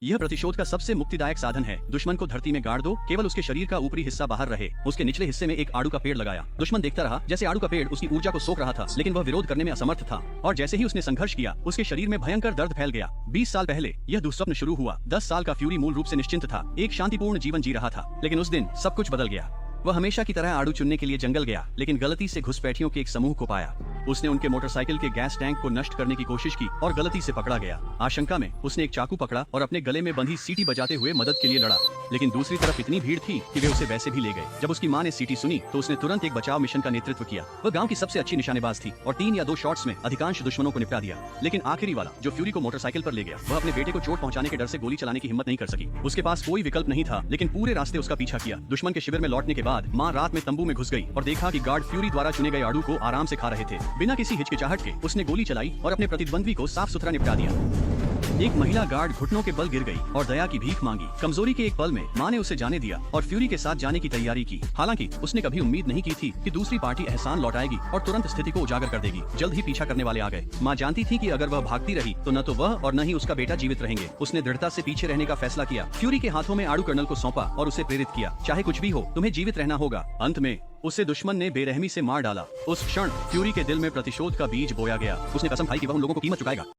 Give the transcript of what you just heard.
यह प्रतिशोध का सबसे मुक्तिदायक साधन है। दुश्मन को धरती में गाड़ दो, केवल उसके शरीर का ऊपरी हिस्सा बाहर रहे। उसके निचले हिस्से में एक आड़ू का पेड़ लगाया। दुश्मन देखता रहा जैसे आड़ू का पेड़ उसकी ऊर्जा को सोख रहा था, लेकिन वह विरोध करने में असमर्थ था। और जैसे ही उसने संघर्ष किया, उसके शरीर में भयंकर दर्द फैल गया। 20 साल पहले यह दुस्वप्न शुरू हुआ। 10 साल का फ्यूरी मूल रूप से निश्चिंत था, एक शांतिपूर्ण जीवन जी रहा था। लेकिन उस दिन सब कुछ बदल गया। वह हमेशा की तरह आड़ू चुनने के लिए जंगल गया, लेकिन गलती से घुसपैठियों के एक समूह को पाया। उसने उनके मोटरसाइकिल के गैस टैंक को नष्ट करने की कोशिश की और गलती से पकड़ा गया। आशंका में उसने एक चाकू पकड़ा और अपने गले में बंधी सीटी बजाते हुए मदद के लिए लड़ा। लेकिन दूसरी तरफ इतनी भीड़ थी कि वे उसे वैसे भी ले गए। जब उसकी मां ने सीटी सुनी तो उसने तुरंत एक बचाव मिशन का नेतृत्व किया। वह गांव की सबसे अच्छी निशानेबाज थी और 3 या 2 शॉट्स में अधिकांश दुश्मनों को निपटा दिया। लेकिन आखिरी वाला, जो फ्यूरी को मोटरसाइकिल पर ले गया, वह अपने बेटे को चोट पहुंचाने के डर से गोली चलाने की हिम्मत नहीं कर सकी। उसके पास कोई विकल्प नहीं था, लेकिन पूरे रास्ते उसका पीछा किया। दुश्मन के शिविर में लौटने के बाद मां रात में तंबू में घुस गई और देखा कि गार्ड फ्यूरी द्वारा चुने गए आड़ू को आराम से खा रहे थे। बिना किसी हिचकिचाहट के उसने गोली चलाई और अपने प्रतिद्वंद्वी को साफ सुथरा निपटा दिया। एक महिला गार्ड घुटनों के बल गिर गई और दया की भीख मांगी। कमजोरी के एक पल में मां ने उसे जाने दिया और फ्यूरी के साथ जाने की तैयारी की। हालांकि उसने कभी उम्मीद नहीं की थी कि दूसरी पार्टी एहसान लौटाएगी और तुरंत स्थिति को उजागर कर देगी। जल्द ही पीछा करने वाले आ गए। मां जानती थी कि अगर वह भागती रही तो न तो वह और न ही उसका बेटा जीवित रहेंगे। उसने दृढ़ता से पीछे रहने का फैसला किया। फ्यूरी के हाथों में आड़ू कर्नल को सौंपा और उसे प्रेरित किया, चाहे कुछ भी हो, तुम्हें जीवित रहना होगा। अंत में उसे दुश्मन ने बेरहमी से मार डाला। उस क्षण फ्यूरी के दिल में प्रतिशोध का बीज बोया गया। उसने कसम खाई कि वह उन लोगों को कीमत चुकाएगा।